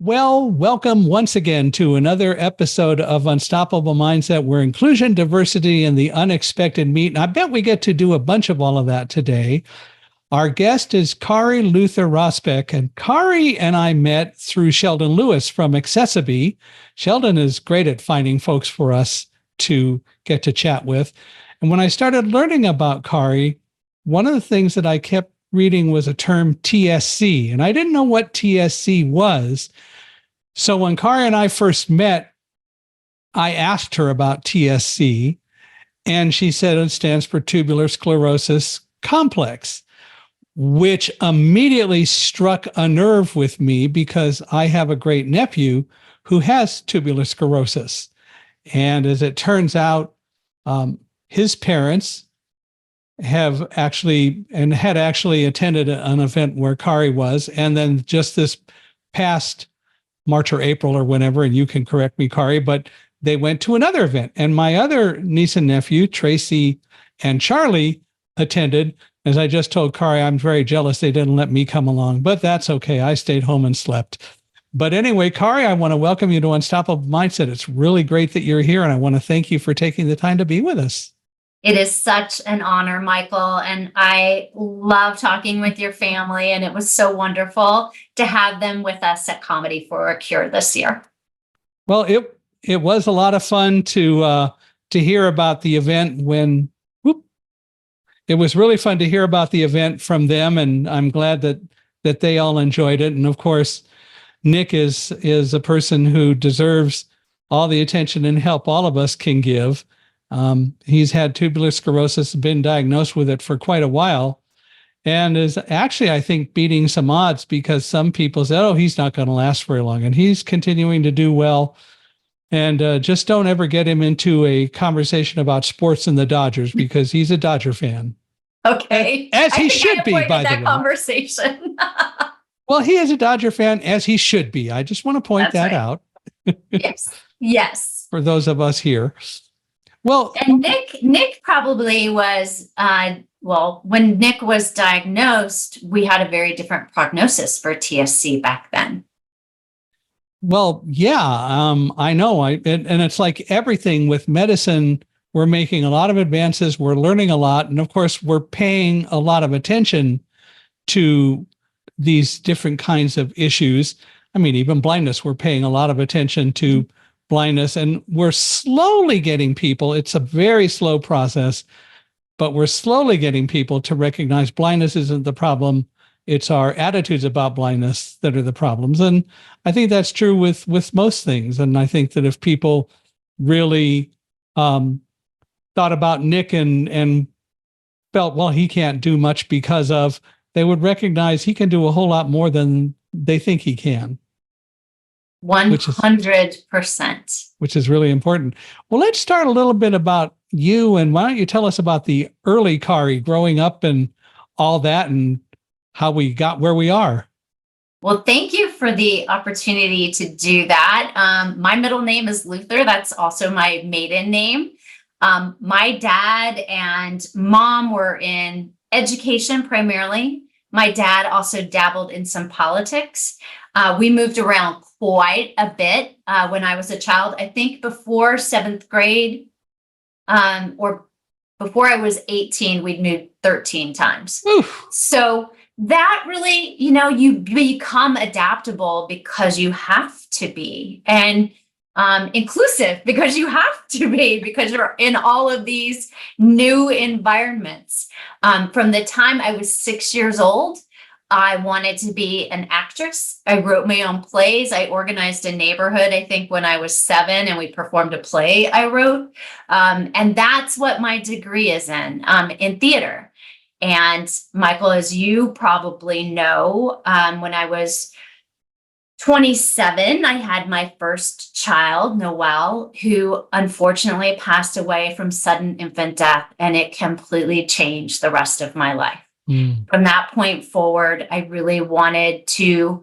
Well, welcome once again to another episode of Unstoppable Mindset, where inclusion, diversity, and the unexpected meet. And I bet we get to do a bunch of all of that today. Our guest is Kari Luther Rosbeck, and Kari and I met through Sheldon Lewis from Accessiby. Sheldon is great at finding folks for us to get to chat with. And when I started learning about Kari, one of the things that I kept reading was a term TSC, and I didn't know what TSC was. So when Kari and I first met, I asked her about TSC, and she said it stands for tuberous sclerosis complex, which immediately struck a nerve with me because I have a great nephew who has tuberous sclerosis. And as it turns out, his parents had actually attended an event where Kari was. And then just this past March or April or whenever, and you can correct me, Kari, but they went to another event. And my other niece and nephew, Tracy and Charlie, attended. As I just told Kari, I'm very jealous they didn't let me come along, but that's okay. I stayed home and slept. But anyway, Kari, I want to welcome you to Unstoppable Mindset. It's really great that you're here, and I want to thank you for taking the time to be with us. It is such an honor, Michael, and I love talking with your family, and it was so wonderful to have them with us at Comedy for a Cure this year. Well, it was a lot of fun to hear about the event it was really fun to hear about the event from them, and I'm glad that they all enjoyed it. And of course, Nick is a person who deserves all the attention and help all of us can give. He's had tuberous sclerosis, been diagnosed with it for quite a while, and is actually, I think, beating some odds because some people said, oh, he's not going to last very long. And he's continuing to do well. And just don't ever get him into a conversation about sports and the Dodgers because he's a Dodger fan. Okay. As he should be, by the way. Conversation. Well, he is a Dodger fan, as he should be. I just want to point that out. Yes. For those of us here. Well, and Nick probably was, when Nick was diagnosed, we had a very different prognosis for TSC back then. Well, yeah, I know. And it's like everything with medicine, we're making a lot of advances, we're learning a lot, and of course, we're paying a lot of attention to these different kinds of issues. I mean, even blindness, we're paying a lot of attention to blindness, and we're slowly getting people, it's a very slow process, but we're slowly getting people to recognize blindness isn't the problem. It's our attitudes about blindness that are the problems. And I think that's true with most things. And I think that if people really thought about Nick and felt, well, he can't do much because of, they would recognize he can do a whole lot more than they think he can. 100%. Which is really important. Well, let's start a little bit about you, and why don't you tell us about the early Kari growing up and all that and how we got where we are. Well, thank you for the opportunity to do that. My middle name is Luther. That's also my maiden name. My dad and mom were in education primarily. My dad also dabbled in some politics. We moved around quite a bit when I was a child. I think before 7th grade or before I was 18, we'd moved 13 times. Oof. So that really, you become adaptable because you have to be, and inclusive because you have to be, because you're in all of these new environments. From the time I was 6 years old, I wanted to be an actress. I wrote my own plays. I organized a neighborhood, I think, when I was 7, and we performed a play I wrote. And that's what my degree is in theater. And Michael, as you probably know, when I was 27, I had my first child, Noelle, who unfortunately passed away from sudden infant death, and it completely changed the rest of my life. From that point forward, I really wanted to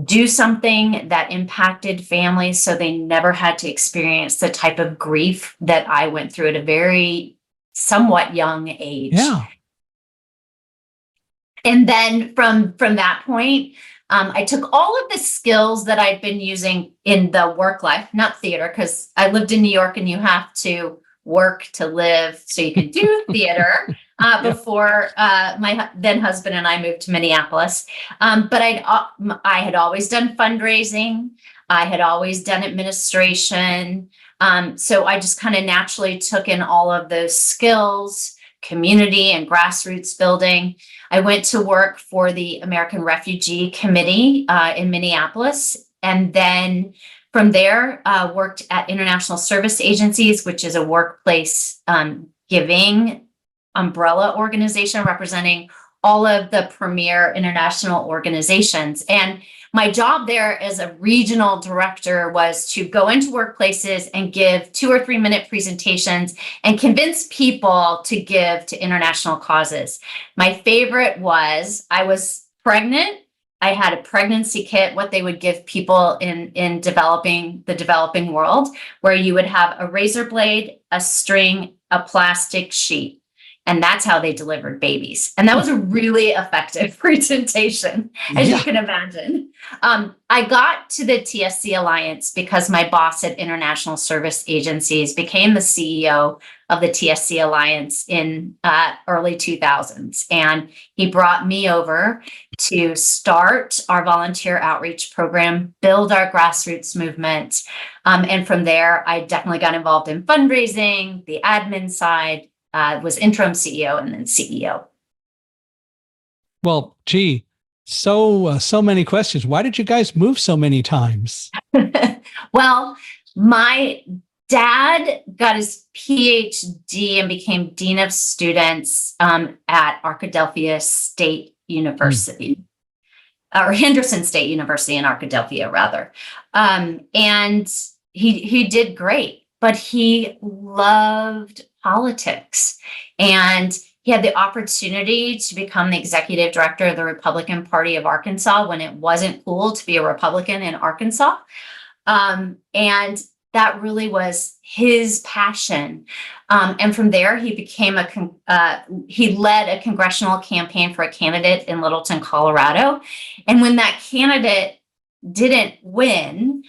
do something that impacted families so they never had to experience the type of grief that I went through at a very somewhat young age. Yeah. And then from that point, I took all of the skills that I'd been using in the work life, not theater, because I lived in New York and you have to work to live so you can do theater Yeah. before my then husband and I moved to Minneapolis. But I had always done fundraising. I had always done administration. So I just kind of naturally took in all of those skills, community and grassroots building. I went to work for the American Refugee Committee in Minneapolis, and then from there worked at International Service Agencies, which is a workplace giving umbrella organization representing all of the premier international organizations. And my job there as a regional director was to go into workplaces and give 2 or 3 minute presentations and convince people to give to international causes. My favorite was I was pregnant. I had a pregnancy kit, what they would give people in the developing world, where you would have a razor blade, a string, a plastic sheet. And that's how they delivered babies. And that was a really effective presentation, as you can imagine. I got to the TSC Alliance because my boss at International Service Agencies became the CEO of the TSC Alliance in early 2000s. And he brought me over to start our volunteer outreach program, build our grassroots movement. And from there, I definitely got involved in fundraising, the admin side, was interim CEO and then CEO. Well, gee, so many questions. Why did you guys move so many times? Well, my dad got his PhD and became dean of students at Arkadelphia State University, or Henderson State University in Arkadelphia, rather. And he did great, but he loved politics. And he had the opportunity to become the executive director of the Republican Party of Arkansas when it wasn't cool to be a Republican in Arkansas. And that really was his passion. And from there, he became he led a congressional campaign for a candidate in Littleton, Colorado. And when that candidate didn't win,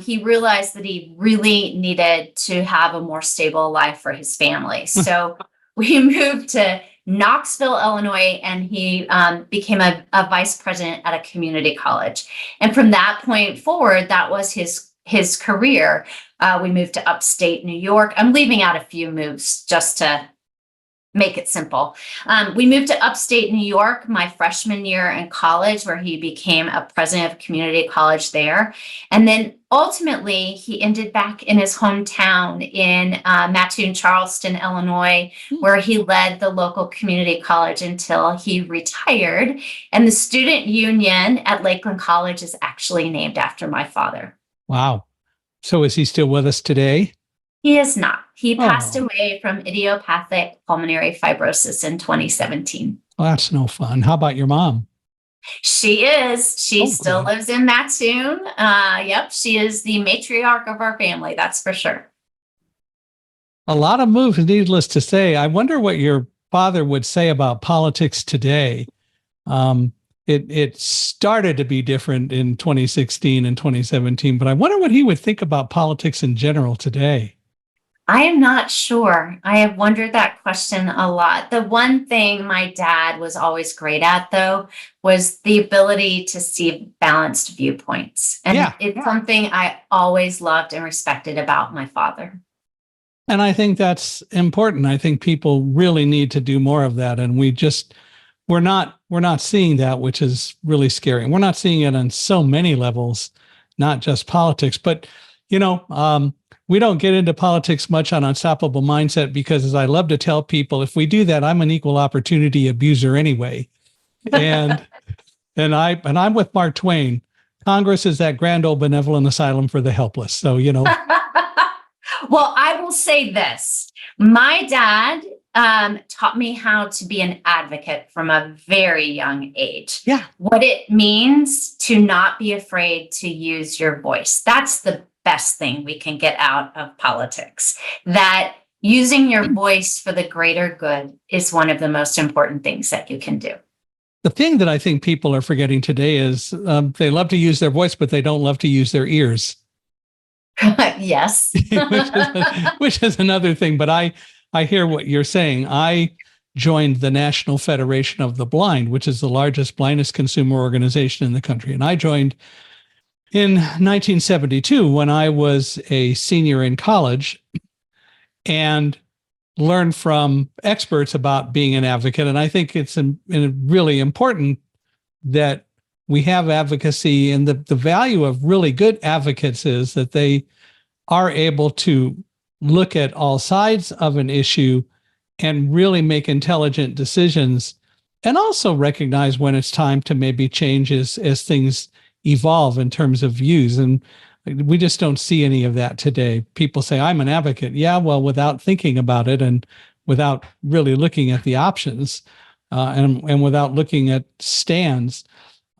he realized that he really needed to have a more stable life for his family. So we moved to Knoxville, Illinois, and he became a vice president at a community college. And from that point forward, that was his career. We moved to upstate New York. I'm leaving out a few moves just to make it simple. We moved to upstate New York my freshman year in college, where he became a president of community college there. And then ultimately, he ended back in his hometown in Mattoon, Charleston, Illinois, where he led the local community college until he retired. And the student union at Lakeland College is actually named after my father. Wow. So is he still with us today? He is not. He passed away from idiopathic pulmonary fibrosis in 2017. Well, that's no fun. How about your mom? She is. She still lives in Mattoon. Yep. She is the matriarch of our family. That's for sure. A lot of moves, needless to say. I wonder what your father would say about politics today. It started to be different in 2016 and 2017, but I wonder what he would think about politics in general today. I am not sure. I have wondered that question a lot. The one thing my dad was always great at, though, was the ability to see balanced viewpoints. And it's something I always loved and respected about my father. And I think that's important. I think people really need to do more of that. And we're not seeing that, which is really scary. And we're not seeing it on so many levels, not just politics, but we don't get into politics much on Unstoppable Mindset because, as I love to tell people, if we do that, I'm an equal opportunity abuser anyway. And I'm with Mark Twain. Congress is that grand old benevolent asylum for the helpless. So, Well, I will say this. My dad taught me how to be an advocate from a very young age. Yeah. What it means to not be afraid to use your voice. That's the best thing we can get out of politics. That using your voice for the greater good is one of the most important things that you can do. The thing that I think people are forgetting today is they love to use their voice, but they don't love to use their ears. Yes. which is another thing. But I hear what you're saying. I joined the National Federation of the Blind, which is the largest blindness consumer organization in the country. And I joined in 1972 when I was a senior in college and learned from experts about being an advocate. And I think it's really important that we have advocacy, and the value of really good advocates is that they are able to look at all sides of an issue and really make intelligent decisions, and also recognize when it's time to maybe change as things evolve in terms of views. And we just don't see any of that today. People say, I'm an advocate. Yeah, well, without thinking about it and without really looking at the options and without looking at stands.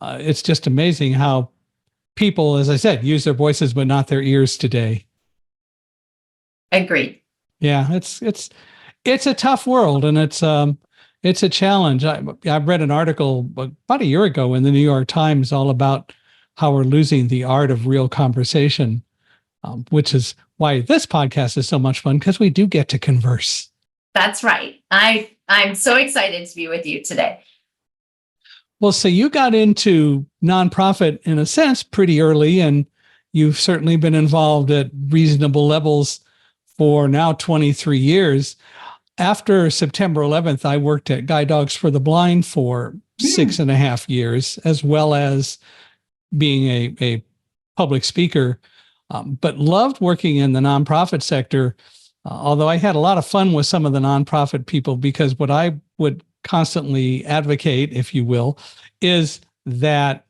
It's just amazing how people, as I said, use their voices but not their ears today. Agreed. Yeah, it's a tough world, and it's a challenge. I read an article about a year ago in the New York Times all about how we're losing the art of real conversation, which is why this podcast is so much fun, because we do get to converse. That's right. I'm so excited to be with you today. Well, so you got into nonprofit in a sense pretty early, and you've certainly been involved at reasonable levels for now 23 years. After September 11th, I worked at Guide Dogs for the Blind for 6.5 years, as well as being a public speaker, but loved working in the nonprofit sector. Although I had a lot of fun with some of the nonprofit people, because what I would constantly advocate, if you will, is that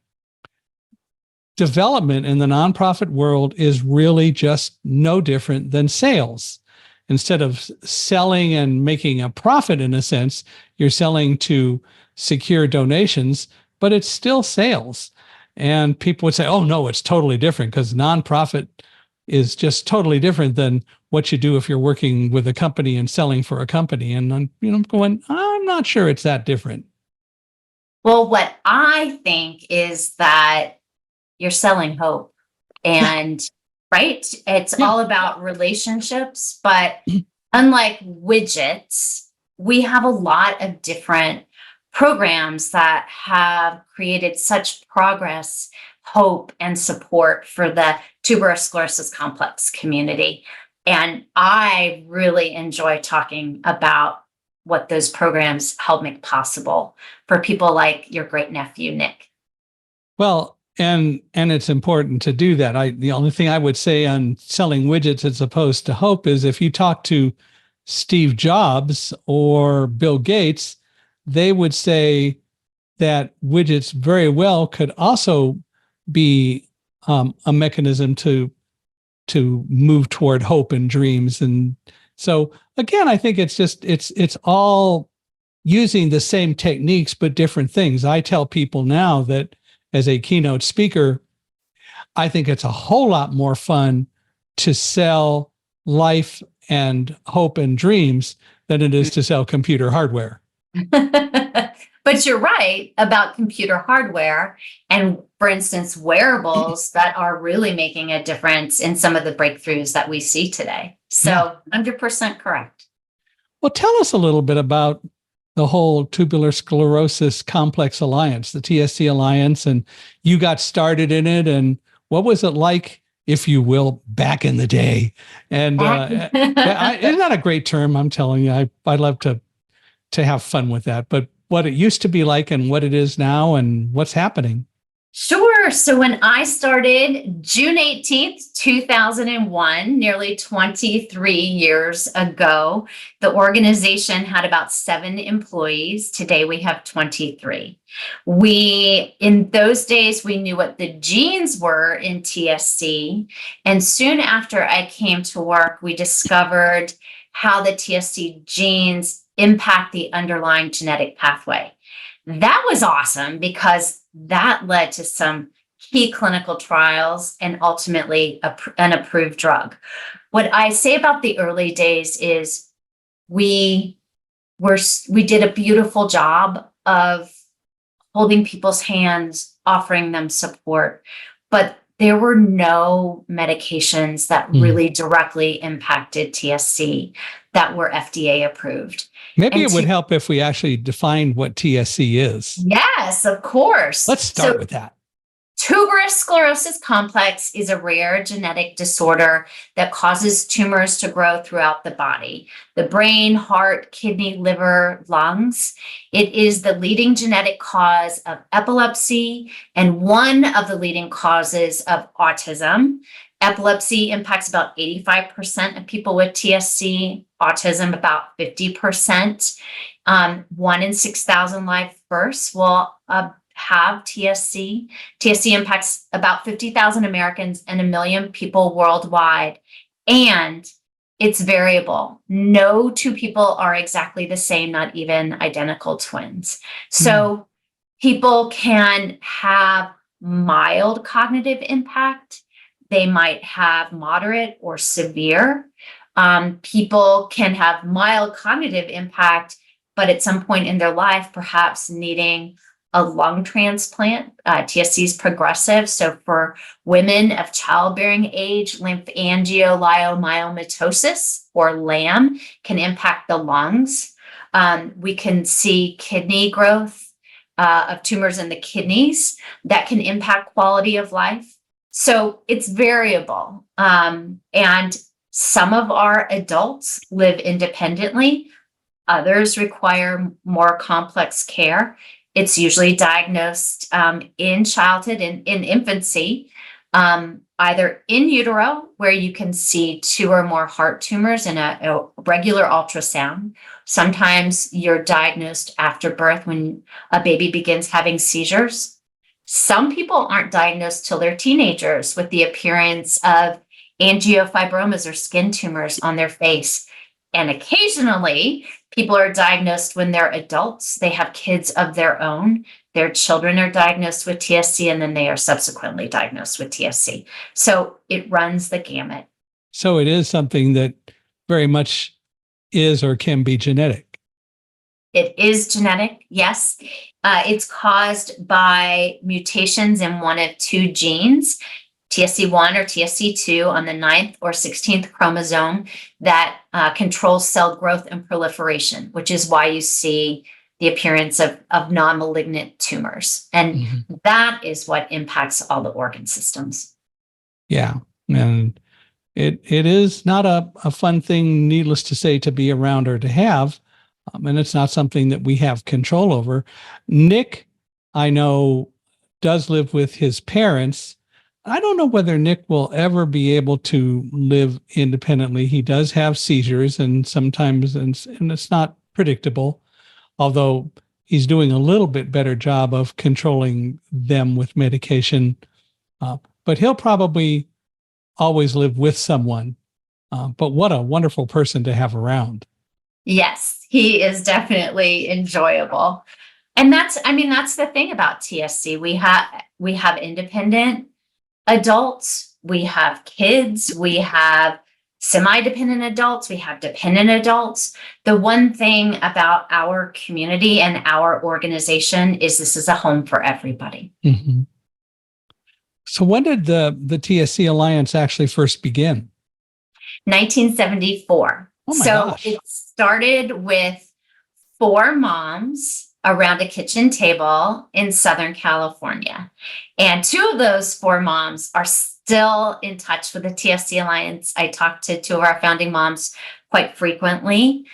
development in the nonprofit world is really just no different than sales. Instead of selling and making a profit, in a sense, you're selling to secure donations, but it's still sales. And people would say, oh, no, it's totally different, because nonprofit is just totally different than what you do if you're working with a company and selling for a company. And I'm going, I'm not sure it's that different. Well, what I think is that you're selling hope, and right? It's all about relationships, but unlike widgets, we have a lot of different programs that have created such progress, hope, and support for the tuberous sclerosis complex community. And I really enjoy talking about what those programs help make possible for people like your great nephew, Nick. Well, and it's important to do that. The only thing I would say on selling widgets as opposed to hope is, if you talk to Steve Jobs or Bill Gates, they would say that widgets very well could also be a mechanism to move toward hope and dreams. And so again, I think it's all using the same techniques but different things. I tell people now that as a keynote speaker, I think it's a whole lot more fun to sell life and hope and dreams than it is to sell computer hardware. But you're right about computer hardware and, for instance, wearables that are really making a difference in some of the breakthroughs that we see today. So 100% correct. Well, tell us a little bit about the whole Tubular Sclerosis Complex Alliance, the TSC Alliance, and you got started in it. And what was it like, if you will, back in the day? And isn't that a great term? I'm telling you, I love to have fun with that. But what it used to be like and what it is now and what's happening. Sure. So when I started June 18th, 2001, nearly 23 years ago, the organization had about 7 employees. Today we have 23. In those days, we knew what the genes were in TSC. And soon after I came to work, we discovered how the TSC genes impact the underlying genetic pathway. That was awesome, because that led to some key clinical trials and ultimately an approved drug. What I say about the early days is we did a beautiful job of holding people's hands, offering them support. But there were no medications that really directly impacted TSC that were FDA approved. Maybe And it would help if we actually defined what TSC is. yes, of course. Let's start with that. Tuberous sclerosis complex is a rare genetic disorder that causes tumors to grow throughout the body, the brain, heart, kidney, liver, lungs. It is the leading genetic cause of epilepsy and one of the leading causes of autism. Epilepsy impacts about 85% of people with TSC, autism about 50%. 1 in 6,000 live births will have TSC. TSC impacts about 50,000 Americans and 1 million people worldwide. And it's variable. No two people are exactly the same, not even identical twins. So people can have mild cognitive impact. They might have moderate or severe. People can have mild cognitive impact, but at some point in their life, perhaps needing a lung transplant. TSC is progressive. So for women of childbearing age, lymphangioliomyomatosis, or LAM, can impact the lungs. We can see kidney growth of tumors in the kidneys that can impact quality of life. So it's variable. And some of our adults live independently. Others require more complex care. It's usually diagnosed in childhood, in infancy, either in utero, where you can see 2 or more heart tumors in a regular ultrasound. Sometimes you're diagnosed after birth when a baby begins having seizures. Some people aren't diagnosed till they're teenagers with the appearance of angiofibromas or skin tumors on their face. And occasionally, people are diagnosed when they're adults. They have kids of their own. Their children are diagnosed with TSC, and then they are subsequently diagnosed with TSC. So it runs the gamut. So it is something that very much is or can be genetic. It is genetic, yes. It's caused by mutations in one of 2 genes, TSC1 or TSC2 on the 9th or 16th chromosome that controls cell growth and proliferation, which is why you see the appearance of non-malignant tumors. And that is what impacts all the organ systems. Yeah. And it is not a fun thing, needless to say, to be around or to have. And it's not something that we have control over. Nick, I know, does live with his parents. I don't know whether Nick will ever be able to live independently. He does have seizures, and sometimes, and it's not predictable, although he's doing a little bit better job of controlling them with medication. But he'll probably always live with someone. But what a wonderful person to have around. Yes, he is definitely enjoyable. And that's the thing about TSC. We have independent adults, we have kids, we have semi-dependent adults, we have dependent adults. The one thing about our community and our organization is this is a home for everybody. Mm-hmm. So when did the TSC Alliance actually first begin? 1974. Oh my so gosh. It started with 4 moms around a kitchen table in Southern California. And 2 of those 4 moms are still in touch with the TSC Alliance. I talk to 2 of our founding moms quite frequently.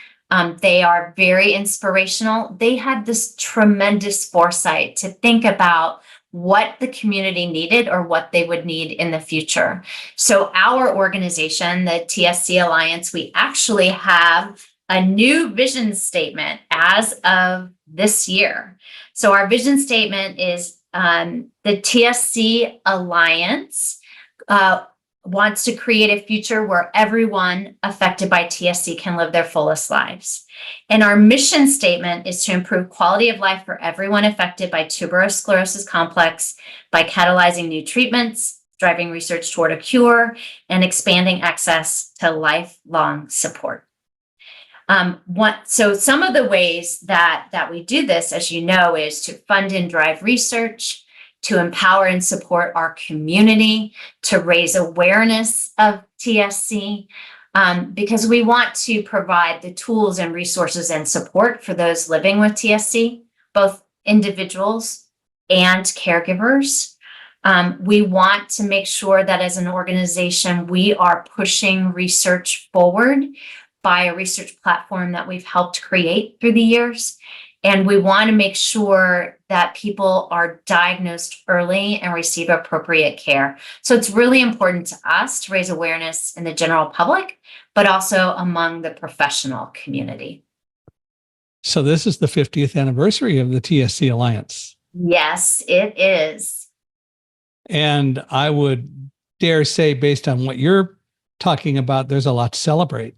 They are very inspirational. They had this tremendous foresight to think about what the community needed or what they would need in the future. So our organization, the TSC Alliance, we actually have a new vision statement as of this year. So our vision statement is the TSC Alliance wants to create a future where everyone affected by TSC can live their fullest lives. And our mission statement is to improve quality of life for everyone affected by tuberous sclerosis complex by catalyzing new treatments, driving research toward a cure, and expanding access to lifelong support. So some of the ways that we do this, as you know, is to fund and drive research, to empower and support our community, to raise awareness of TSC, because we want to provide the tools and resources and support for those living with TSC, both individuals and caregivers. We want to make sure that as an organization, we are pushing research forward by a research platform that we've helped create through the years. And we want to make sure that people are diagnosed early and receive appropriate care. So it's really important to us to raise awareness in the general public, but also among the professional community. So this is the 50th anniversary of the TSC Alliance. Yes, it is. And I would dare say, based on what you're talking about, there's a lot to celebrate.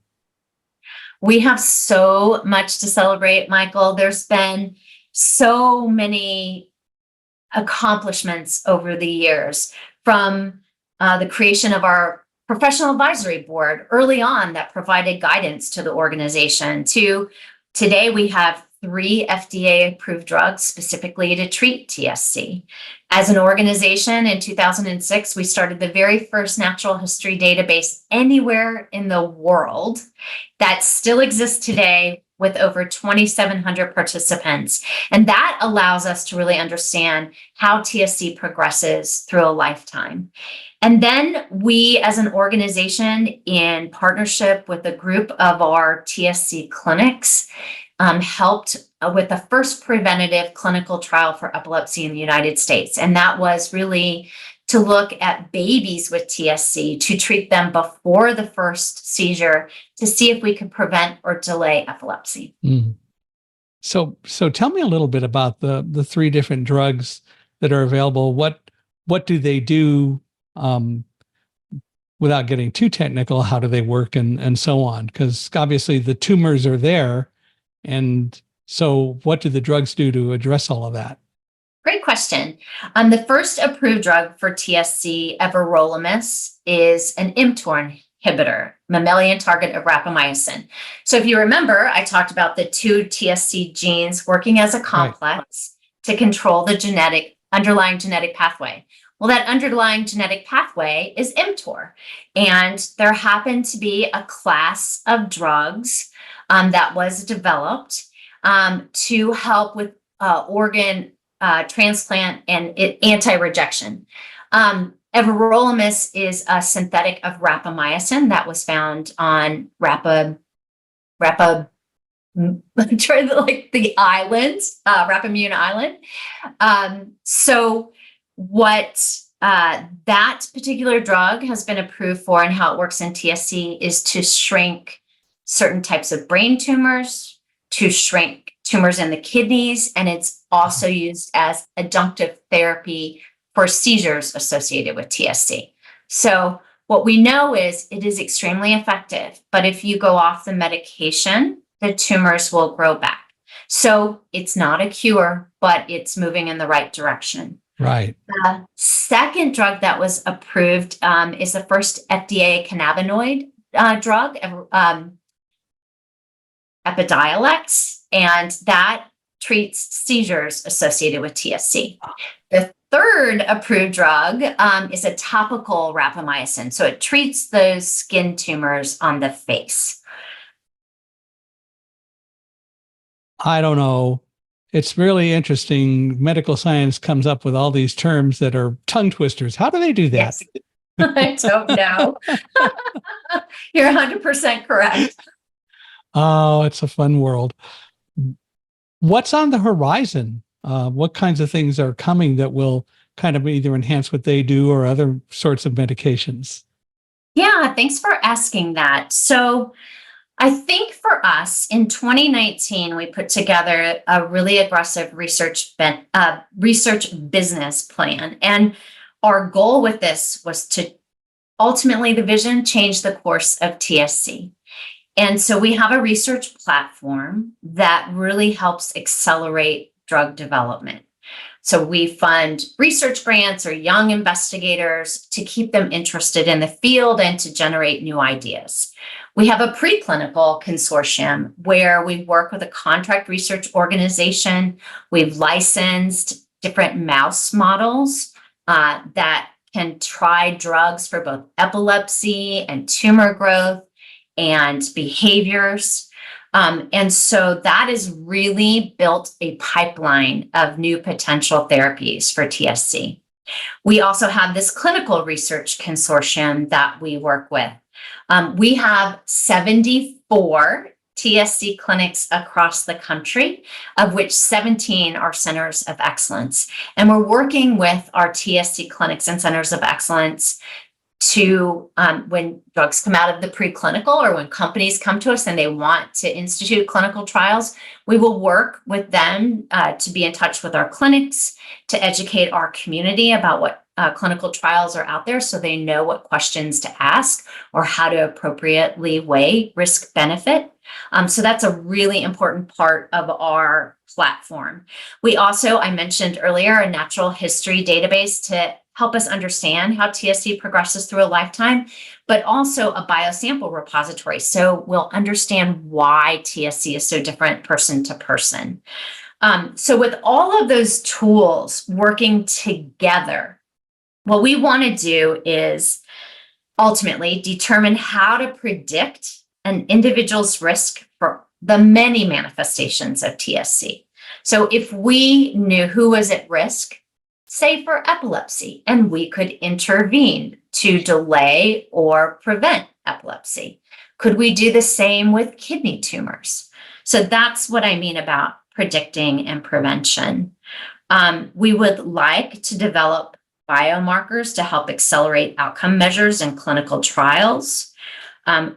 We have so much to celebrate, Michael. There's been so many accomplishments over the years, from the creation of our professional advisory board early on that provided guidance to the organization, to today we have 3 FDA-approved drugs specifically to treat TSC. As an organization, in 2006, we started the very first natural history database anywhere in the world that still exists today with over 2,700 participants. And that allows us to really understand how TSC progresses through a lifetime. And then we, as an organization, in partnership with a group of our TSC clinics, helped with the first preventative clinical trial for epilepsy in the United States. And that was really to look at babies with TSC, to treat them before the first seizure, to see if we could prevent or delay epilepsy. Mm. So tell me a little bit about the 3 different drugs that are available. What do they do? Without getting too technical, how do they work and so on? Because obviously the tumors are there. And so what do the drugs do to address all of that? Great question. The first approved drug for TSC, everolimus, is an mTOR inhibitor, mammalian target of rapamycin. So if you remember, I talked about the 2 TSC genes working as a complex to control the underlying genetic pathway. Well, that underlying genetic pathway is mTOR. And there happened to be a class of drugs that was developed to help with organ transplant and anti-rejection. Everolimus is a synthetic of rapamycin that was found on the island, Rapamune Island. So what that particular drug has been approved for, and how it works in TSC, is to shrink certain types of brain tumors, to shrink tumors in the kidneys, and it's also used as adjunctive therapy for seizures associated with TSC. So what we know is it is extremely effective, but if you go off the medication, the tumors will grow back. So it's not a cure, but it's moving in the right direction. Right. The second drug that was approved is the first FDA cannabinoid drug, Epidiolex, and that treats seizures associated with TSC. The third approved drug is a topical rapamycin. So it treats those skin tumors on the face. I don't know. It's really interesting. Medical science comes up with all these terms that are tongue twisters. How do they do that? Yes. I don't know. You're 100% correct. Oh, it's a fun world. What's on the horizon? What kinds of things are coming that will kind of either enhance what they do or other sorts of medications? Yeah, thanks for asking that. So I think for us in 2019, we put together a really aggressive research business plan. And our goal with this was to ultimately, the vision, change the course of TSC. And so we have a research platform that really helps accelerate drug development. So we fund research grants or young investigators to keep them interested in the field and to generate new ideas. We have a preclinical consortium where we work with a contract research organization. We've licensed different mouse models that can try drugs for both epilepsy and tumor growth and behaviors. And so that has really built a pipeline of new potential therapies for TSC. We also have this clinical research consortium that we work with. We have 74 TSC clinics across the country, of which 17 are centers of excellence. And we're working with our TSC clinics and centers of excellence to, when drugs come out of the preclinical or when companies come to us and they want to institute clinical trials, we will work with them to be in touch with our clinics, to educate our community about what clinical trials are out there so they know what questions to ask or how to appropriately weigh risk benefit. So that's a really important part of our platform. We also, I mentioned earlier, a natural history database to help us understand how TSC progresses through a lifetime, but also a biosample repository. So we'll understand why TSC is so different person to person. So with all of those tools working together, what we want to do is ultimately determine how to predict an individual's risk for the many manifestations of TSC. So if we knew who was at risk, say for epilepsy, and we could intervene to delay or prevent epilepsy, could we do the same with kidney tumors? So that's what I mean about predicting and prevention. We would like to develop biomarkers to help accelerate outcome measures in clinical trials.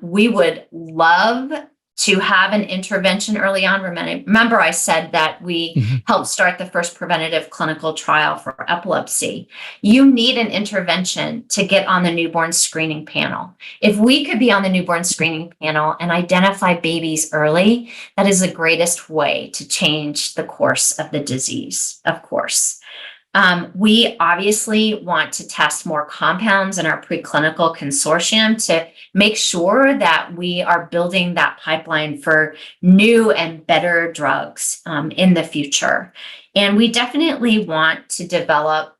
We would love to have an intervention early on. Remember, I said that we helped start the first preventative clinical trial for epilepsy. You need an intervention to get on the newborn screening panel. If we could be on the newborn screening panel and identify babies early, that is the greatest way to change the course of the disease, of course. We obviously want to test more compounds in our preclinical consortium to make sure that we are building that pipeline for new and better drugs in the future. And we definitely want to develop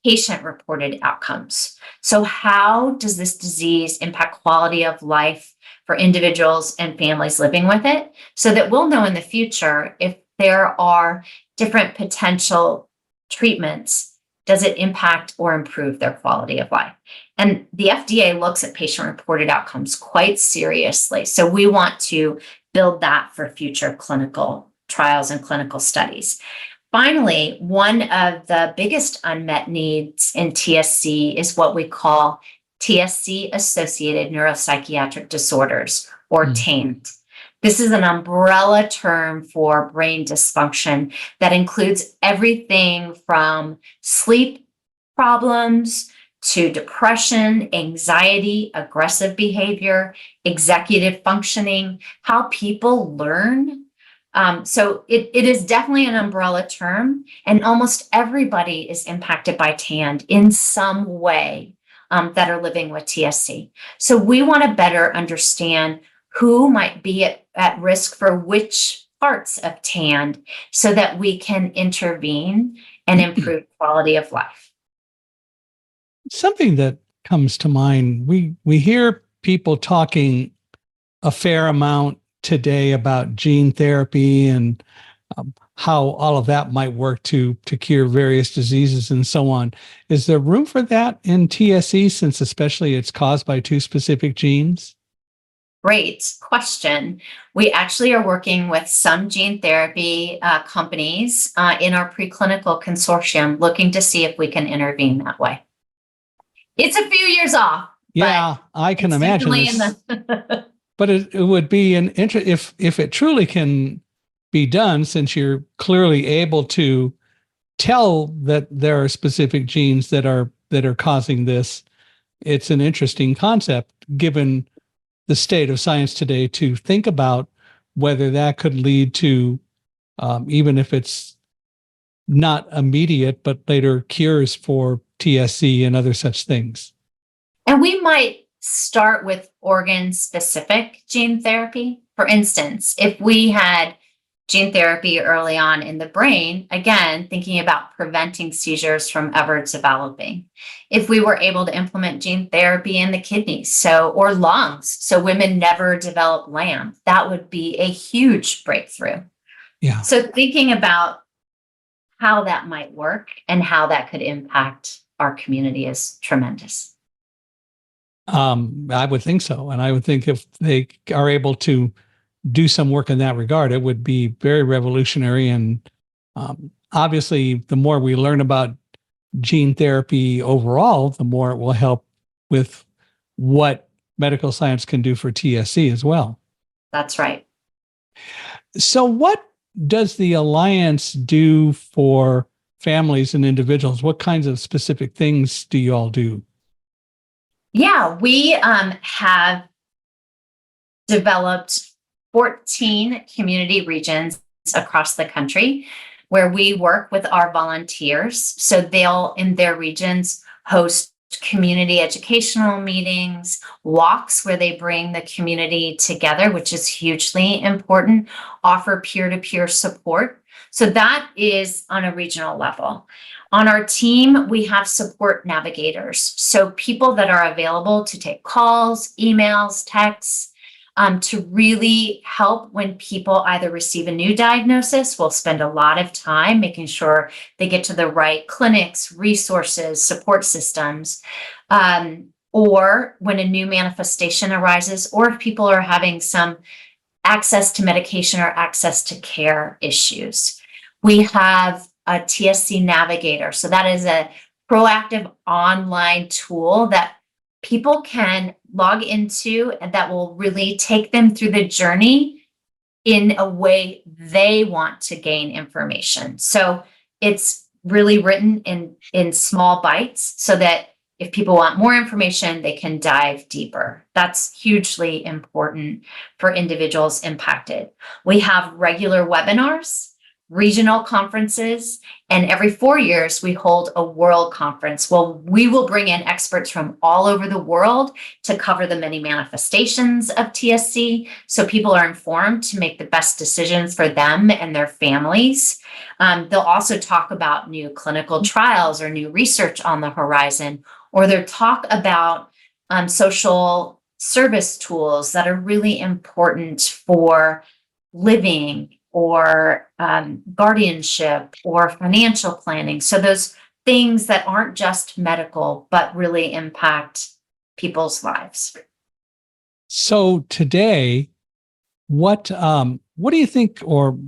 patient-reported outcomes. So how does this disease impact quality of life for individuals and families living with it, so that we'll know in the future if there are different potential treatments, does it impact or improve their quality of life? And the FDA looks at patient-reported outcomes quite seriously. So we want to build that for future clinical trials and clinical studies. Finally, one of the biggest unmet needs in TSC is what we call TSC-associated neuropsychiatric disorders, or TAND. This is an umbrella term for brain dysfunction that includes everything from sleep problems to depression, anxiety, aggressive behavior, executive functioning, how people learn. So it is definitely an umbrella term, and almost everybody is impacted by TAND in some way that are living with TSC. So we want to better understand who might be at risk for which parts of TAND so that we can intervene and improve quality of life. Something that comes to mind, we hear people talking a fair amount today about gene therapy and how all of that might work to cure various diseases and so on. Is there room for that in TSC, since especially it's caused by two specific genes? Great question. We actually are working with some gene therapy companies in our preclinical consortium, looking to see if we can intervene that way. It's a few years off. Yeah, I can imagine. But it would be an interest if it truly can be done, since you're clearly able to tell that there are specific genes that are causing this. It's an interesting concept, given the state of science today, to think about whether that could lead to, even if it's not immediate, but later cures for TSC and other such things. And we might start with organ-specific gene therapy. For instance, if we had gene therapy early on in the brain, again, thinking about preventing seizures from ever developing. If we were able to implement gene therapy in the kidneys, or lungs, so women never develop LAM, that would be a huge breakthrough. Yeah. So thinking about how that might work and how that could impact our community is tremendous. I would think so. And I would think if they are able to do some work in that regard, it would be very revolutionary. And obviously, the more we learn about gene therapy overall, the more it will help with what medical science can do for TSC as well. That's right. So what does the Alliance do for families and individuals? What kinds of specific things do you all do? Yeah, we have developed 14 community regions across the country where we work with our volunteers. So they'll, in their regions, host community educational meetings, walks where they bring the community together, which is hugely important, offer peer-to-peer support. So that is on a regional level. On our team, we have support navigators. So people that are available to take calls, emails, texts, to really help when people either receive a new diagnosis. We'll spend a lot of time making sure they get to the right clinics, resources, support systems, or when a new manifestation arises, or if people are having some access to medication or access to care issues. We have a TSC navigator. So that is a proactive online tool that people can log into and that will really take them through the journey in a way they want to gain information. So it's really written in small bites so that if people want more information, they can dive deeper. That's hugely important for individuals impacted. We have regular webinars, regional conferences, and every 4 years we hold a world conference. Well, we will bring in experts from all over the world to cover the many manifestations of TSC so people are informed to make the best decisions for them and their families. They'll also talk about new clinical trials or new research on the horizon, or they'll talk about social service tools that are really important for living or guardianship or financial planning. So those things that aren't just medical, but really impact people's lives. So today, what do you think, or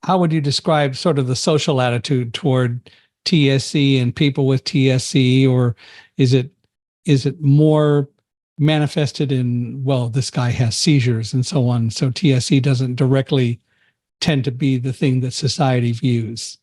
how would you describe sort of the social attitude toward TSC and people with TSC, or is it more manifested in, well, this guy has seizures and so on, so TSC doesn't directly tend to be the thing that society views?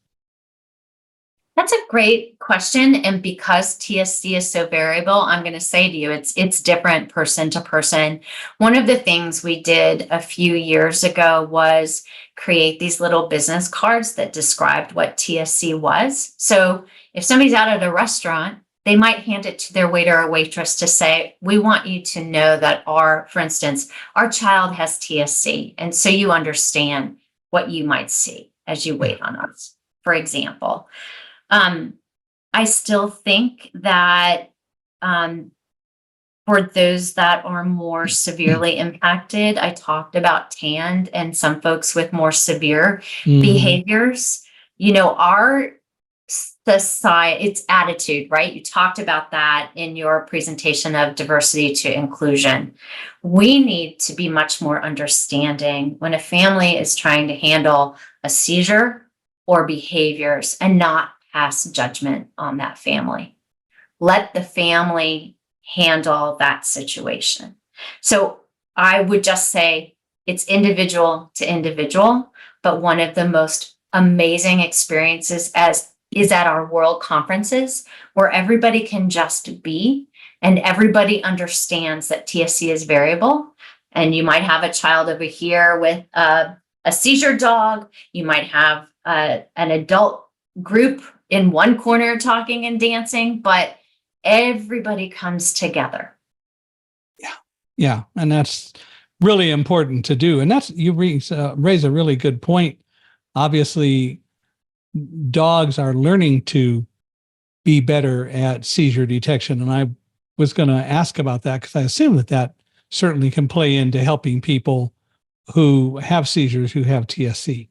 That's a great question. And because TSC is so variable, I'm going to say to you, it's different person to person. One of the things we did a few years ago was create these little business cards that described what TSC was. So if somebody's out at a restaurant, they might hand it to their waiter or waitress to say, we want you to know that for instance, our child has TSC. And so you understand what you might see as you wait on us, for example. I still think that for those that are more severely impacted, I talked about TAND and some folks with more severe behaviors. Our society, it's attitude, right? You talked about that in your presentation of diversity to inclusion. We need to be much more understanding when a family is trying to handle a seizure or behaviors and not pass judgment on that family. Let the family handle that situation. So I would just say it's individual to individual, but one of the most amazing experiences is at our world conferences where everybody can just be and everybody understands that TSC is variable. And you might have a child over here with a seizure dog. You might have an adult group in one corner talking and dancing, but everybody comes together. Yeah, and that's really important to do. And that's you raise a really good point. Obviously, dogs are learning to be better at seizure detection, and I was going to ask about that because I assume that that certainly can play into helping people who have seizures who have TSC.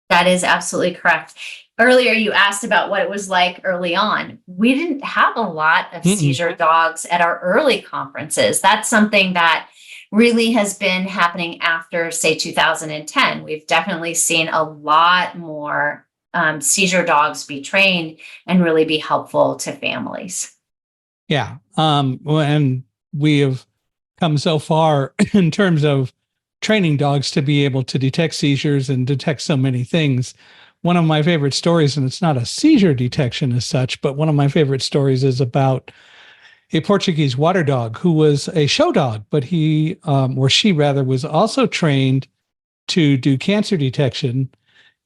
That is absolutely correct. Earlier, you asked about what it was like early on. We didn't have a lot of seizure dogs at our early conferences. That's something that really has been happening after, say, 2010. We've definitely seen a lot more seizure dogs be trained and really be helpful to families. Yeah. And we have come so far in terms of training dogs to be able to detect seizures and detect so many things. One of my favorite stories, and it's not a seizure detection as such, but one of my favorite stories is about a Portuguese water dog who was a show dog, but he, or she rather, was also trained to do cancer detection.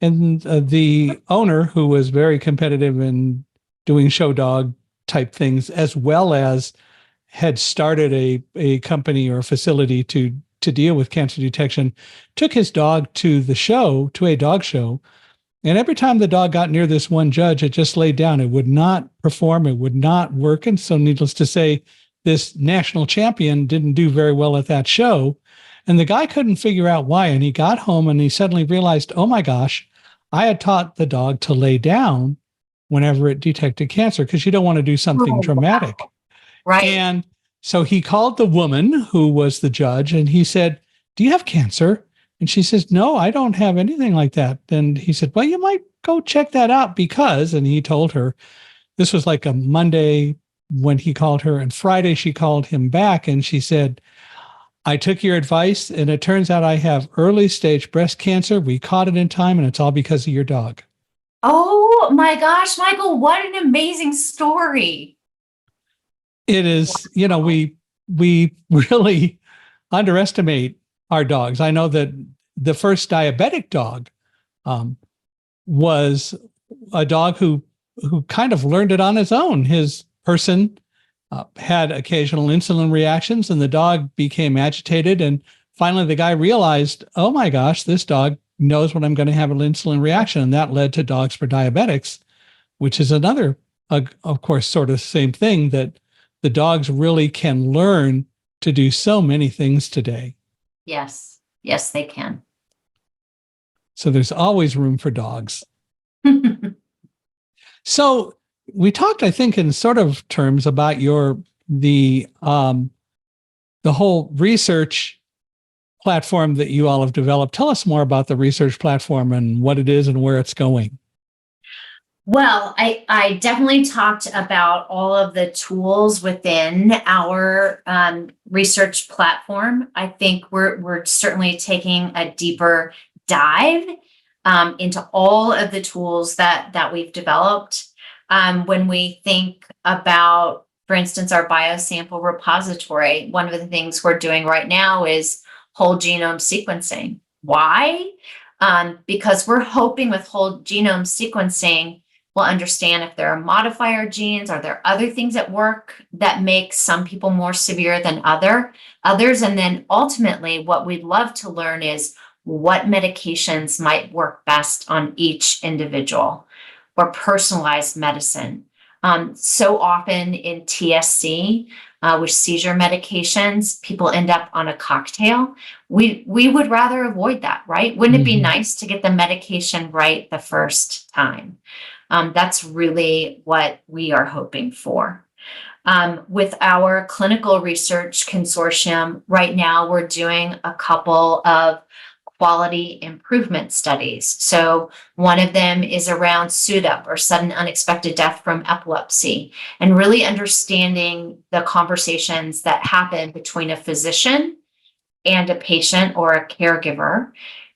And the owner, who was very competitive in doing show dog type things, as well as had started a company or a facility to deal with cancer detection, took his dog to a dog show. And every time the dog got near this one judge, it just laid down. It would not perform. It would not work. And so needless to say, this national champion didn't do very well at that show. And the guy couldn't figure out why. And he got home and he suddenly realized, oh my gosh, I had taught the dog to lay down whenever it detected cancer because you don't want to do something dramatic. Right. And so he called the woman who was the judge and he said, do you have cancer? And she says, no, I don't have anything like that. And he said, well, you might go check that out because, and he told her, this was like a Monday when he called her, and Friday she called him back and she said, I took your advice and it turns out I have early stage breast cancer. We caught it in time and it's all because of your dog. Oh my gosh, Michael, what an amazing story. It is, we really underestimate our dogs. I know that the first diabetic dog was a dog who kind of learned it on his own. His person had occasional insulin reactions, and the dog became agitated. And finally, the guy realized, oh my gosh, this dog knows when I'm going to have an insulin reaction, and that led to Dogs for Diabetics, which is another, of course, sort of same thing that the dogs really can learn to do so many things today. Yes. Yes, they can. So there's always room for dogs. So we talked, I think, in sort of terms about the whole research platform that you all have developed. Tell us more about the research platform and what it is and where it's going. Well, I definitely talked about all of the tools within our research platform. I think we're certainly taking a deeper dive into all of the tools that we've developed. When we think about, for instance, our biosample repository, one of the things we're doing right now is whole genome sequencing. Why? Because we're hoping with whole genome sequencing, we'll understand if there are modifier genes, are there other things at work that make some people more severe than others? And then ultimately, what we'd love to learn is what medications might work best on each individual, or personalized medicine. So often in TSC, with seizure medications, people end up on a cocktail. We would rather avoid that, right? Wouldn't it be nice to get the medication right the first time? That's really what we are hoping for. With our clinical research consortium, right now we're doing a couple of quality improvement studies. So one of them is around SUDEP, or sudden unexpected death from epilepsy, and really understanding the conversations that happen between a physician and a patient or a caregiver.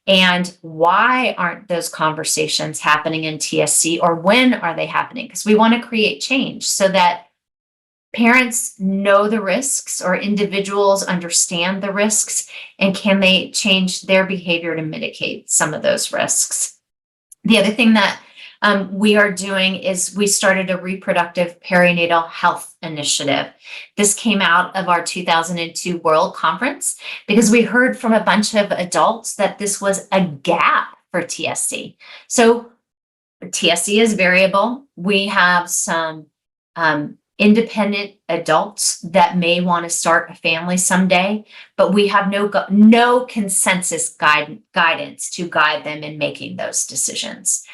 And why aren't those conversations happening in TSC, or when are they happening? Because we want to create change so that parents know the risks, or individuals understand the risks, and can they change their behavior to mitigate some of those risks. The other thing that we are doing is we started a reproductive perinatal health initiative. This came out of our 2002 World Conference because we heard from a bunch of adults that this was a gap for TSC. So TSC is variable. We have some independent adults that may want to start a family someday, but we have no consensus guidance to guide them in making those decisions.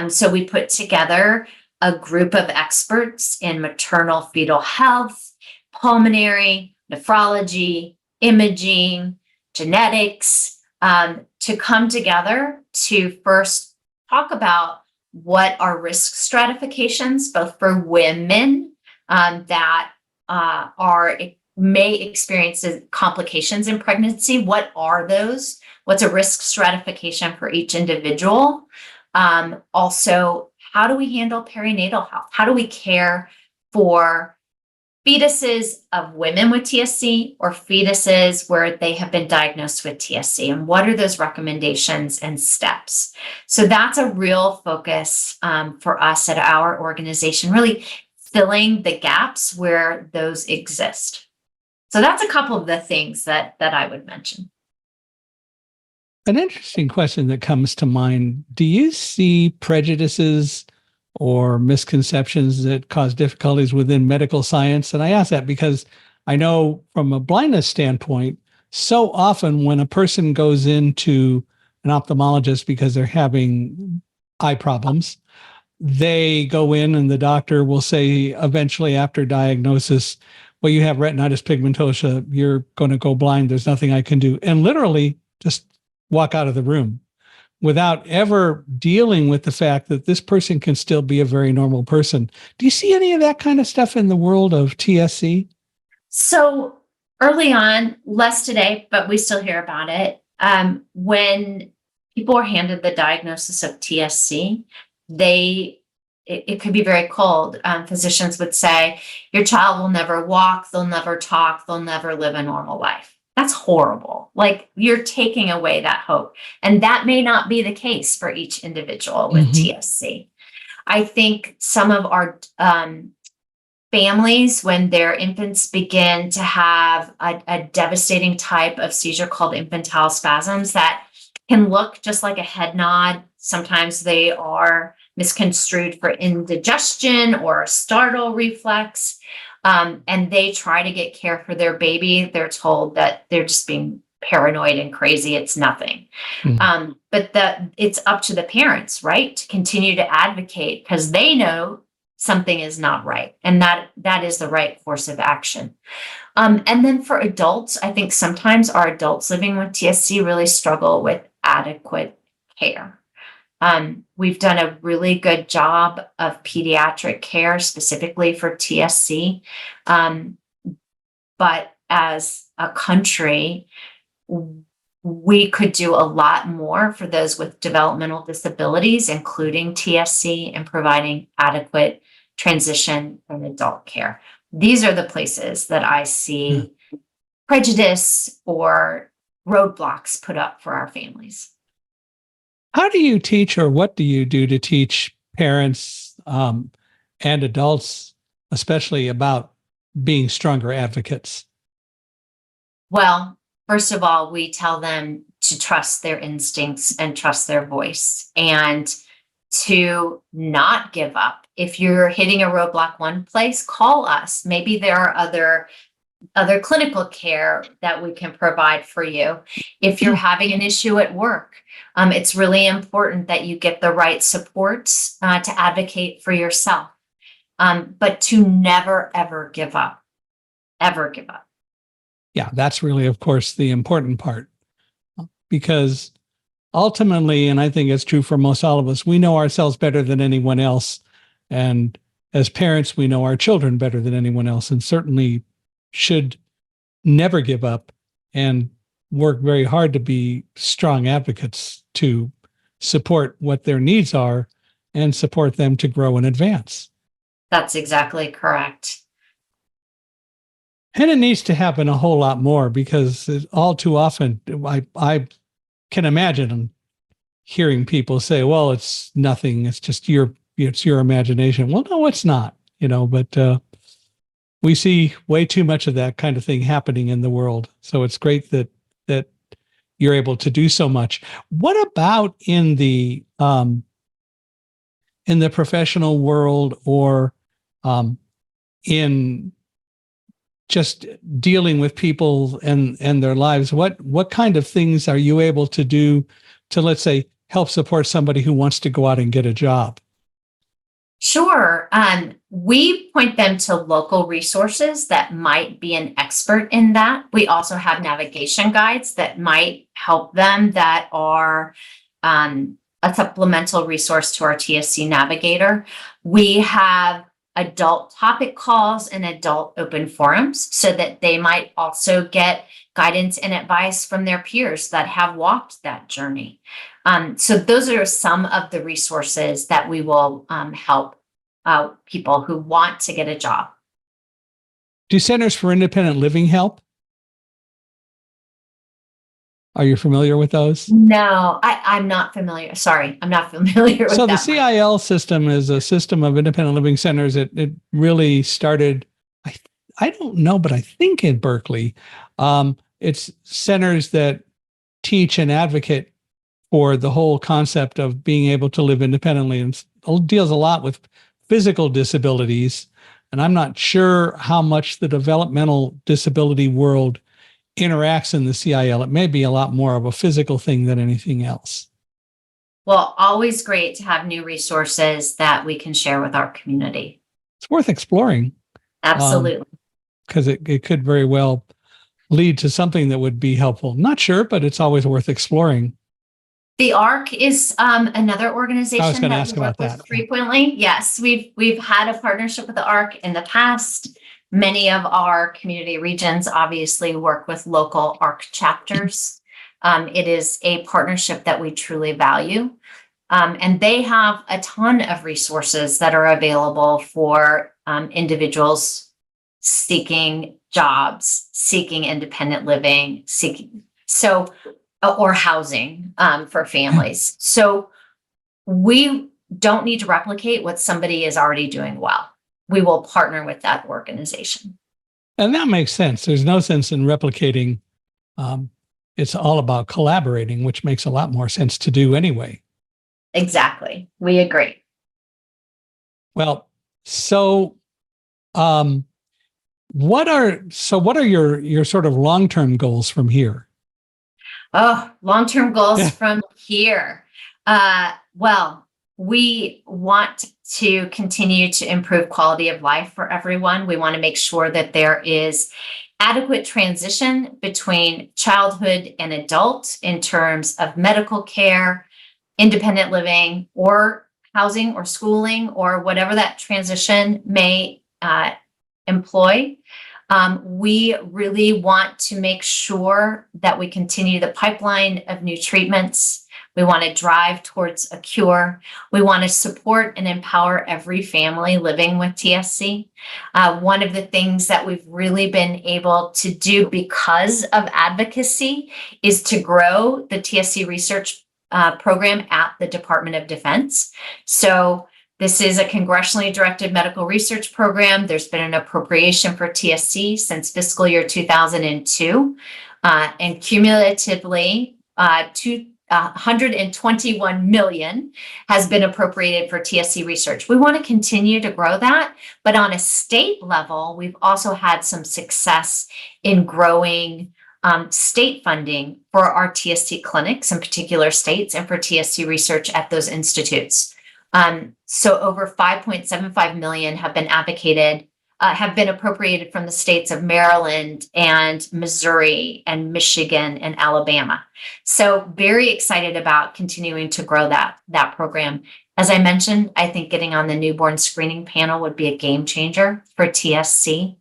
So we put together a group of experts in maternal fetal health, pulmonary, nephrology, imaging, genetics, to come together to first talk about what are risk stratifications, both for women that may experience complications in pregnancy. What are those? What's a risk stratification for each individual? Also, how do we handle perinatal health? How do we care for fetuses of women with TSC or fetuses where they have been diagnosed with TSC? And what are those recommendations and steps? So that's a real focus for us at our organization, really filling the gaps where those exist. So that's a couple of the things that I would mention. An interesting question that comes to mind. Do you see prejudices or misconceptions that cause difficulties within medical science? And I ask that because I know from a blindness standpoint, so often when a person goes into an ophthalmologist because they're having eye problems, they go in and the doctor will say eventually after diagnosis, well, you have retinitis pigmentosa, you're going to go blind, there's nothing I can do. And literally just walk out of the room without ever dealing with the fact that this person can still be a very normal person. Do you see any of that kind of stuff in the world of TSC? So early on, less today, but we still hear about it. When people are handed the diagnosis of TSC, it could be very cold. Physicians would say, your child will never walk, they'll never talk, they'll never live a normal life. That's horrible. Like, you're taking away that hope. And that may not be the case for each individual with TSC. I think some of our families, when their infants begin to have a devastating type of seizure called infantile spasms that can look just like a head nod. Sometimes they are misconstrued for indigestion or a startle reflex. And they try to get care for their baby. They're told that they're just being paranoid and crazy. It's nothing. But it's up to the parents, right, to continue to advocate because they know something is not right. And that is the right course of action. And then for adults, I think sometimes our adults living with TSC really struggle with adequate care. We've done a really good job of pediatric care specifically for TSC. But as a country, we could do a lot more for those with developmental disabilities, including TSC, and providing adequate transition and adult care. These are the places that I see prejudice or roadblocks put up for our families. How do you teach, or what do you do to teach parents and adults, especially about being stronger advocates? Well, first of all, we tell them to trust their instincts and trust their voice and to not give up. If you're hitting a roadblock one place, call us. Maybe there are other clinical care that we can provide for you. If you're having an issue at work, it's really important that you get the right supports to advocate for yourself, but to never, ever give up, ever give up. Yeah, that's really, of course, the important part, because ultimately, and I think it's true for most all of us, we know ourselves better than anyone else. And as parents, we know our children better than anyone else, and certainly should never give up and work very hard to be strong advocates to support what their needs are and support them to grow and advance. That's exactly correct. And it needs to happen a whole lot more because all too often, I can imagine hearing people say, well, it's nothing. It's just it's your imagination. Well, no, it's not, but we see way too much of that kind of thing happening in the world. So it's great that you're able to do so much. What about in the professional world, or in just dealing with people and their lives? What kind of things are you able to do to, let's say, help support somebody who wants to go out and get a job? Sure. We point them to local resources that might be an expert in that. We also have navigation guides that might help them, that are a supplemental resource to our TSC Navigator. We have adult topic calls and adult open forums so that they might also get guidance and advice from their peers that have walked that journey. So those are some of the resources that we will help people who want to get a job. Do Centers for Independent Living help? Are you familiar with those? No, I'm not familiar. Sorry, I'm not familiar with that. So the one. CIL system is a system of independent living centers. It really started, I don't know, but I think in Berkeley. It's centers that teach and advocate for the whole concept of being able to live independently, and deals a lot with physical disabilities. And I'm not sure how much the developmental disability world interacts in the CIL. It may be a lot more of a physical thing than anything else. Well, always great to have new resources that we can share with our community. It's worth exploring. Absolutely. Because it could very well lead to something that would be helpful. Not sure, but it's always worth exploring. The ARC is another organization that we work with frequently. Yes, we've had a partnership with the ARC in the past. Many of our community regions obviously work with local ARC chapters. It is a partnership that we truly value. And they have a ton of resources that are available for individuals seeking jobs, seeking independent living, or housing for families. So we don't need to replicate what somebody is already doing well. We will partner with that organization. And that makes sense. There's no sense in replicating. It's all about collaborating, which makes a lot more sense to do anyway. Exactly. We agree. Well, so what are your sort of long-term goals from here? Oh, long-term goals from here. Well, we want to continue to improve quality of life for everyone. We want to make sure that there is adequate transition between childhood and adult in terms of medical care, independent living, or housing or schooling, or whatever that transition may employ. We really want to make sure that we continue the pipeline of new treatments. We want to drive towards a cure. We want to support and empower every family living with TSC. One of the things that we've really been able to do because of advocacy is to grow the TSC research program at the Department of Defense. So this is a congressionally directed medical research program. There's been an appropriation for TSC since fiscal year 2002, and cumulatively, 121 million has been appropriated for TSC research. We want to continue to grow that, but on a state level, we've also had some success in growing state funding for our TSC clinics in particular states and for TSC research at those institutes. So over 5.75 million have been appropriated from the states of Maryland and Missouri and Michigan and Alabama. So very excited about continuing to grow that program. As I mentioned, I think getting on the newborn screening panel would be a game changer for TSC,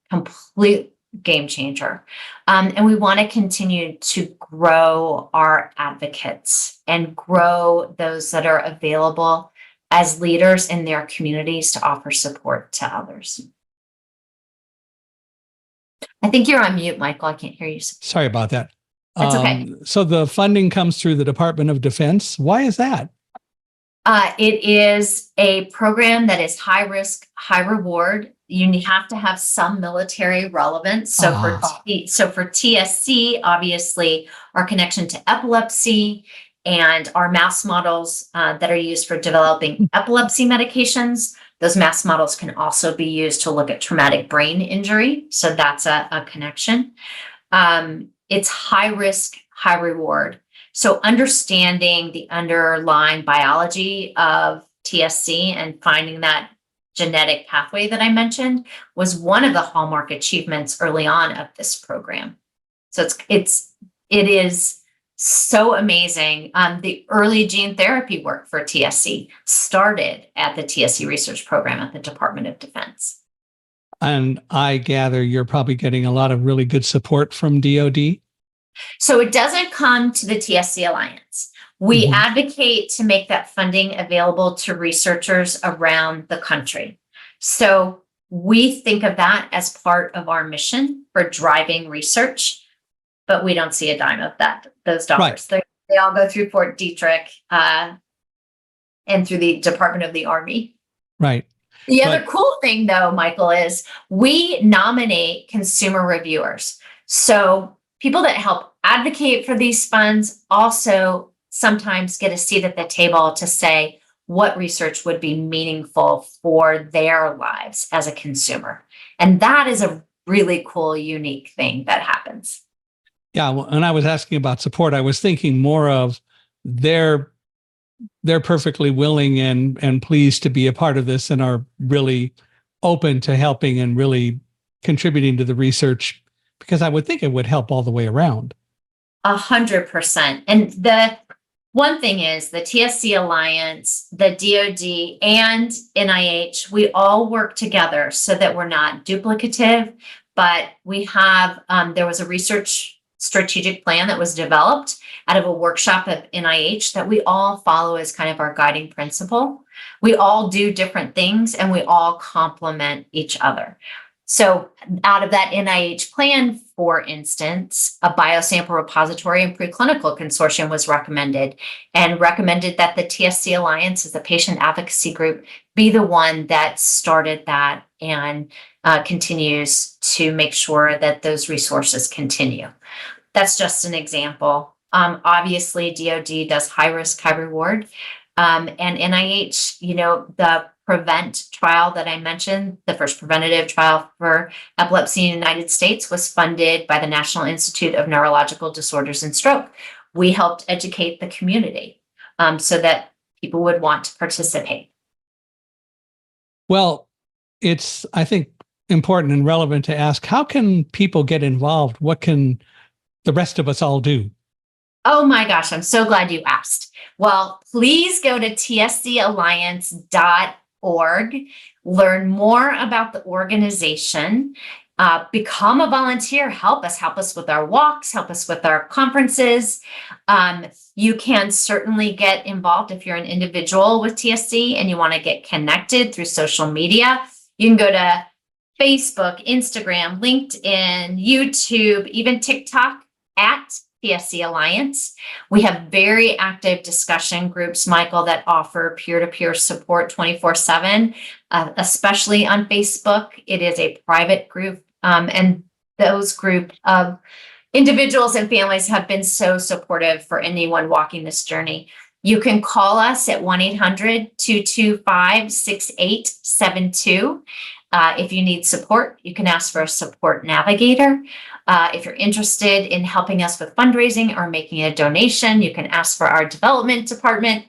complete game changer. And we want to continue to grow our advocates and grow those that are available as leaders in their communities to offer support to others. I think you're on mute, Michael. I can't hear you. Sorry about that. That's okay. So the funding comes through the Department of Defense. Why is that? It is a program that is high risk, high reward. You have to have some military relevance. So for TSC, obviously, our connection to epilepsy and our mouse models that are used for developing epilepsy medications. Those mouse models can also be used to look at traumatic brain injury. So that's a connection. It's high risk, high reward. So understanding the underlying biology of TSC and finding that genetic pathway that I mentioned was one of the hallmark achievements early on of this program. So it is so amazing. The early gene therapy work for TSC started at the TSC research program at the Department of Defense. And I gather you're probably getting a lot of really good support from DoD. So it doesn't come to the TSC Alliance. We advocate to make that funding available to researchers around the country. So we think of that as part of our mission for driving research, but we don't see a dime of those dollars. Right. They all go through Fort Detrick and through the Department of the Army. Right. The other cool thing, though, Michael, is we nominate consumer reviewers. So people that help advocate for these funds also sometimes get a seat at the table to say what research would be meaningful for their lives as a consumer. And that is a really cool, unique thing that happens. Yeah. Well, and I was asking about support. I was thinking more of they're perfectly willing and pleased to be a part of this and are really open to helping and really contributing to the research, because I would think it would help all the way around. 100%. And the one thing is the TSC Alliance, the DoD, and NIH, we all work together so that we're not duplicative, but we have, there was a research strategic plan that was developed out of a workshop at NIH that we all follow as kind of our guiding principle. We all do different things and we all complement each other. So out of that NIH plan, for instance, a biosample repository and preclinical consortium was recommended that the TSC Alliance as a patient advocacy group be the one that started that and continues to make sure that those resources continue. That's just an example. Obviously, DoD does high risk, high reward. And NIH, the PREVENT trial that I mentioned, the first preventative trial for epilepsy in the United States, was funded by the National Institute of Neurological Disorders and Stroke. We helped educate the community so that people would want to participate. Well, it's, I think, important and relevant to ask, how can people get involved? What can the rest of us all do? Oh my gosh, I'm so glad you asked. Well, please go to tscalliance.org, learn more about the organization, become a volunteer, help us with our walks, help us with our conferences. You can certainly get involved if you're an individual with TSC and you want to get connected through social media. You can go to Facebook, Instagram, LinkedIn, YouTube, even TikTok at TSC Alliance. We have very active discussion groups, Michael, that offer peer-to-peer support 24/7, especially on Facebook. It is a private group, and those group of individuals and families have been so supportive for anyone walking this journey. You can call us at 1-800-225-6872. If you need support, you can ask for a support navigator. If you're interested in helping us with fundraising or making a donation, you can ask for our development department.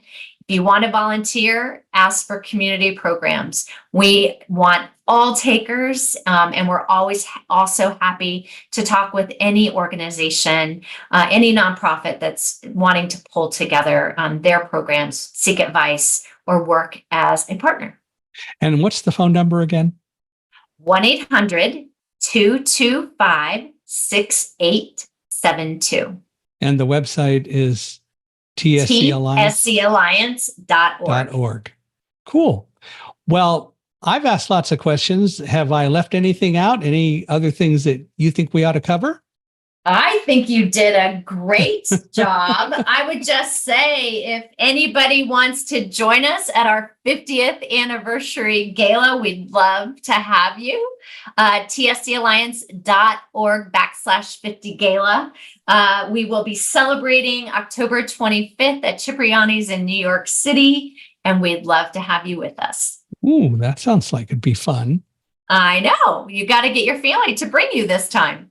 If you want to volunteer, ask for community programs. We want all takers, and we're always also happy to talk with any organization, any nonprofit that's wanting to pull together their programs, seek advice, or work as a partner. And what's the phone number again? 1-800-225-6872. And the website is tscalliance.org. Cool. Well, I've asked lots of questions. Have I left anything out? Any other things that you think we ought to cover? I think you did a great job. I would just say if anybody wants to join us at our 50th anniversary gala, we'd love to have you. tscalliance.org/50 gala. We will be celebrating October 25th at Cipriani's in New York City, and we'd love to have you with us. Ooh, that sounds like it'd be fun. I know. You got to get your family to bring you this time.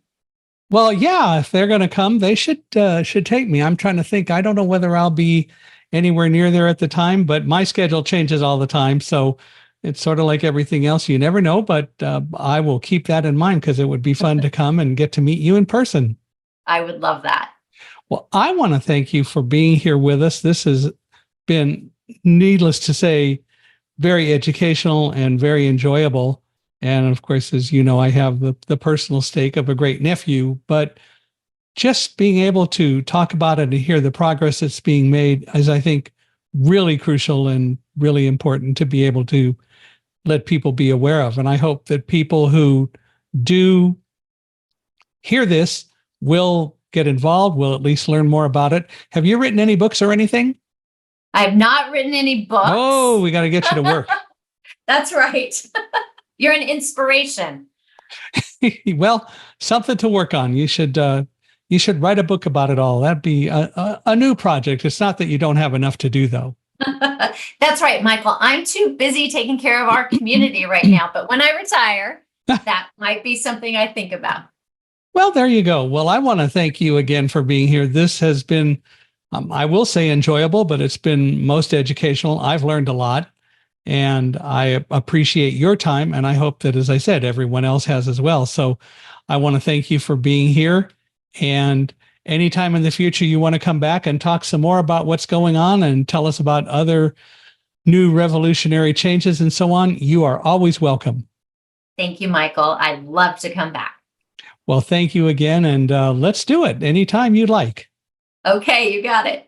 Well, yeah, if they're going to come, they should take me. I'm trying to think. I don't know whether I'll be anywhere near there at the time, but my schedule changes all the time. So it's sort of like everything else. You never know, but I will keep that in mind because it would be fun to come and get to meet you in person. I would love that. Well, I want to thank you for being here with us. This has been, needless to say, very educational and very enjoyable. And of course, as you know, I have the personal stake of a great nephew, but just being able to talk about it and hear the progress that's being made is, I think, really crucial and really important to be able to let people be aware of. And I hope that people who do hear this will get involved, will at least learn more about it. Have you written any books or anything? I have not written any books. Oh, we got to get you to work. That's right. You're an inspiration. Well, something to work on. You should write a book about it all. That'd be a new project. It's not that you don't have enough to do, though. That's right, Michael. I'm too busy taking care of our community right now. But when I retire, that might be something I think about. Well, there you go. Well, I want to thank you again for being here. This has been, I will say, enjoyable, but it's been most educational. I've learned a lot. And I appreciate your time. And I hope that, as I said, everyone else has as well. So I want to thank you for being here. And anytime in the future you want to come back and talk some more about what's going on and tell us about other new revolutionary changes and so on, you are always welcome. Thank you, Michael. I'd love to come back. Well, thank you again. And let's do it anytime you'd like. Okay, you got it.